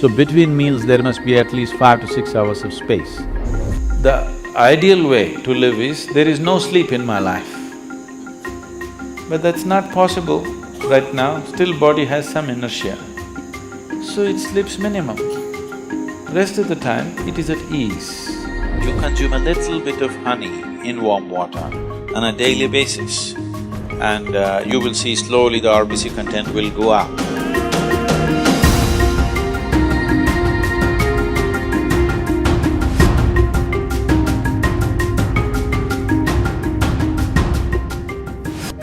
So between meals there must be at least 5 to 6 hours of space. The ideal way to live is, there is no sleep in my life. But that's not possible right now, still body has some inertia. So it sleeps minimum. Rest of the time, it is at ease. You consume a little bit of honey in warm water on a daily basis, and you will see slowly the RBC content will go up.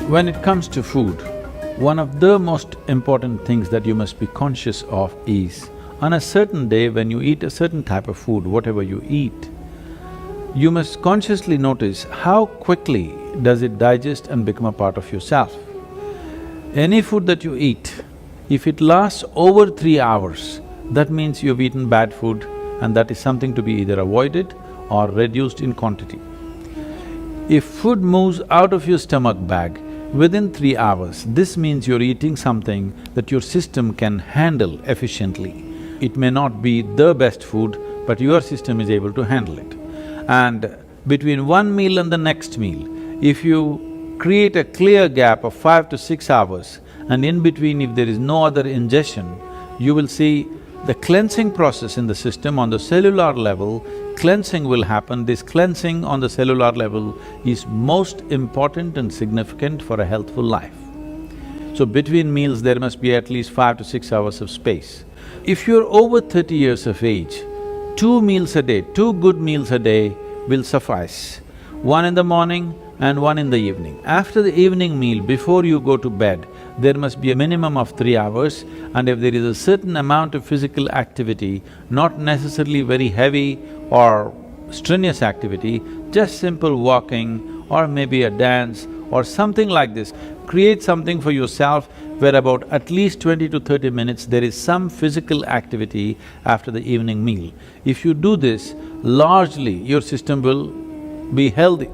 When it comes to food, one of the most important things that you must be conscious of is, on a certain day when you eat a certain type of food, whatever you eat, you must consciously notice how quickly does it digest and become a part of yourself. Any food that you eat, if it lasts over 3 hours, that means you've eaten bad food, and that is something to be either avoided or reduced in quantity. If food moves out of your stomach bag within 3 hours, this means you're eating something that your system can handle efficiently. It may not be the best food, but your system is able to handle it. And between one meal and the next meal, if you create a clear gap of 5 to 6 hours, and in between if there is no other ingestion, you will see the cleansing process in the system on the cellular level, cleansing will happen. This cleansing on the cellular level is most important and significant for a healthful life. So between meals there must be at least 5 to 6 hours of space. If you're over 30 years of age, 2 meals a day, 2 good meals a day will suffice. One in the morning and one in the evening. After the evening meal, before you go to bed, there must be a minimum of 3 hours, and if there is a certain amount of physical activity, not necessarily very heavy or strenuous activity, just simple walking or maybe a dance or something like this, create something for yourself where about at least 20 to 30 minutes there is some physical activity after the evening meal. If you do this, largely your system will be healthy.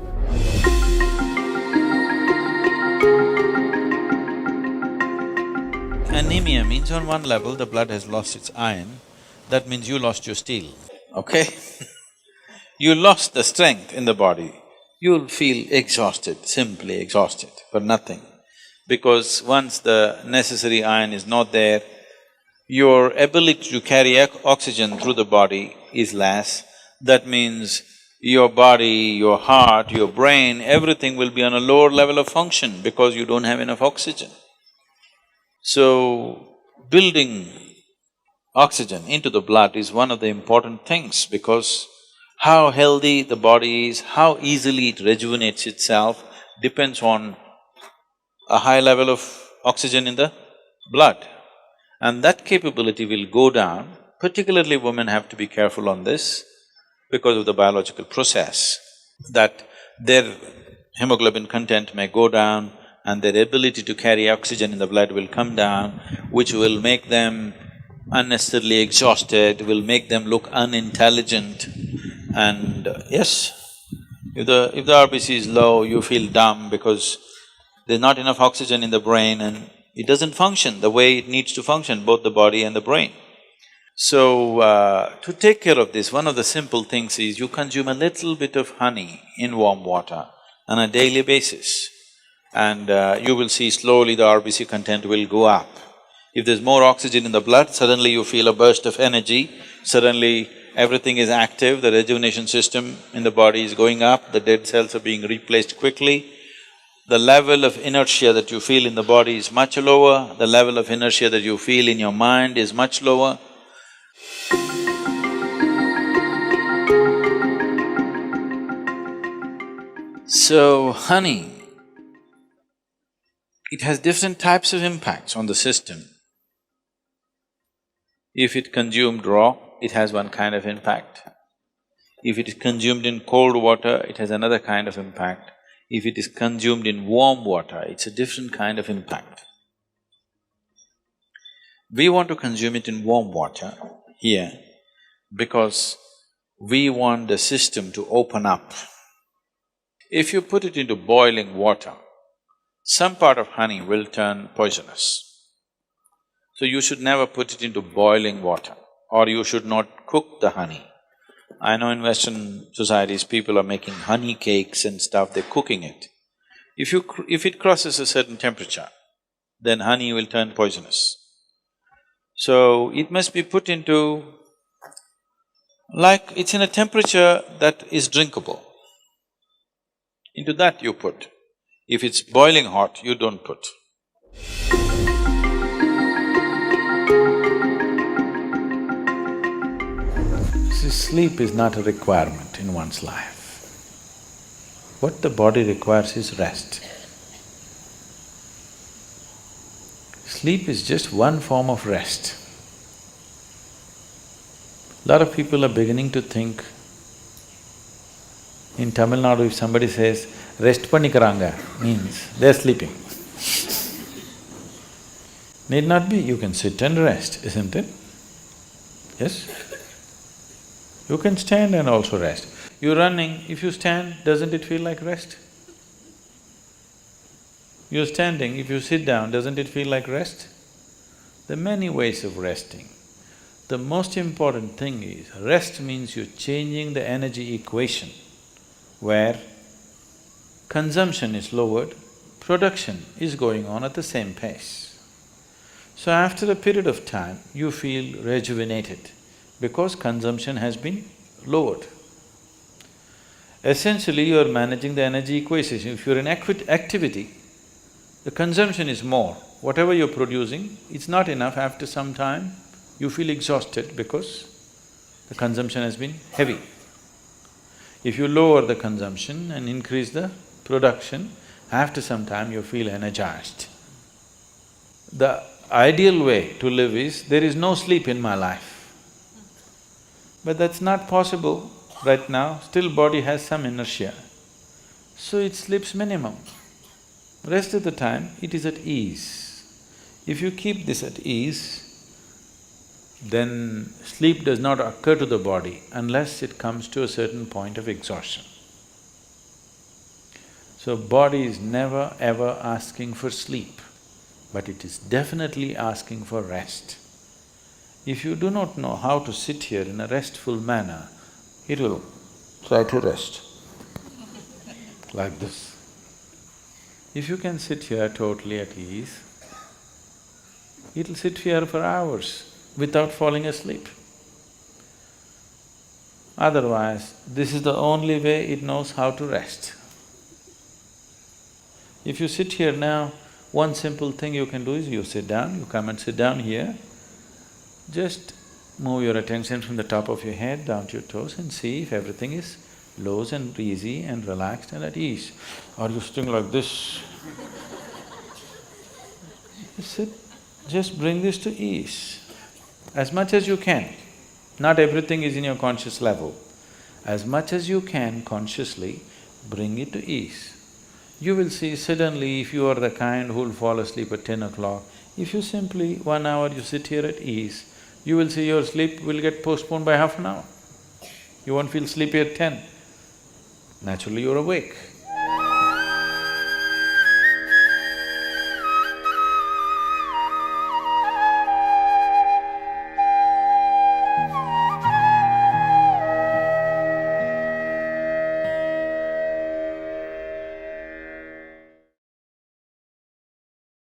Anemia means on one level the blood has lost its iron, that means you lost your steel, okay? You lost the strength in the body, you'll feel exhausted, simply exhausted for nothing. Because once the necessary iron is not there, your ability to carry oxygen through the body is less. That means your body, your heart, your brain, everything will be on a lower level of function because you don't have enough oxygen. So, building oxygen into the blood is one of the important things, because how healthy the body is, how easily it rejuvenates itself depends on a high level of oxygen in the blood. And that capability will go down, particularly women have to be careful on this because of the biological process, that their hemoglobin content may go down and their ability to carry oxygen in the blood will come down, which will make them unnecessarily exhausted, will make them look unintelligent. And yes, if the RBC is low, you feel dumb because there's not enough oxygen in the brain and it doesn't function the way it needs to function, both the body and the brain. So, to take care of this, one of the simple things is you consume a little bit of honey in warm water on a daily basis, and you will see slowly the RBC content will go up. If there's more oxygen in the blood, suddenly you feel a burst of energy, suddenly everything is active, the rejuvenation system in the body is going up, the dead cells are being replaced quickly. The level of inertia that you feel in the body is much lower, the level of inertia that you feel in your mind is much lower. So, honey, it has different types of impacts on the system. If it consumed raw, it has one kind of impact. If it is consumed in cold water, it has another kind of impact. If it is consumed in warm water, it's a different kind of impact. We want to consume it in warm water here because we want the system to open up. If you put it into boiling water, some part of honey will turn poisonous. So you should never put it into boiling water. or you should not cook the honey. I know in Western societies, people are making honey cakes and stuff, they're cooking it. If it crosses a certain temperature, then honey will turn poisonous. So, it must be put into… like it's in a temperature that is drinkable. Into that you put. If it's boiling hot, you don't put. See, sleep is not a requirement in one's life. What the body requires is rest. Sleep is just one form of rest. Lot of people are beginning to think, in Tamil Nadu if somebody says, rest pannikaranga, means they're sleeping. Need not be, you can sit and rest, isn't it? Yes? You can stand and also rest. You're running, if you stand, doesn't it feel like rest? You're standing, if you sit down, doesn't it feel like rest? There are many ways of resting. The most important thing is, rest means you're changing the energy equation, where consumption is lowered, production is going on at the same pace. So after a period of time, you feel rejuvenated because consumption has been lowered. Essentially, you are managing the energy equation. If you're in activity, the consumption is more. Whatever you're producing, it's not enough. After some time, you feel exhausted because the consumption has been heavy. If you lower the consumption and increase the production, after some time you feel energized. The ideal way to live is, there is no sleep in my life. But that's not possible right now, still body has some inertia. So it sleeps minimum. Rest of the time, it is at ease. If you keep this at ease, then sleep does not occur to the body unless it comes to a certain point of exhaustion. So body is never ever asking for sleep, but it is definitely asking for rest. If you do not know how to sit here in a restful manner, it will try to rest like this. If you can sit here totally at ease, it'll sit here for hours without falling asleep. Otherwise, this is the only way it knows how to rest. If you sit here now, one simple thing you can do is you sit down, you come and sit down here, just move your attention from the top of your head down to your toes and see if everything is loose and easy and relaxed and at ease. Are you sitting like this? Just sit, just bring this to ease as much as you can. Not everything is in your conscious level. As much as you can consciously, bring it to ease. You will see suddenly, if you are the kind who will fall asleep at 10 o'clock, if you simply 1 hour you sit here at ease, you will see your sleep will get postponed by half an hour. You won't feel sleepy at 10. Naturally you're awake.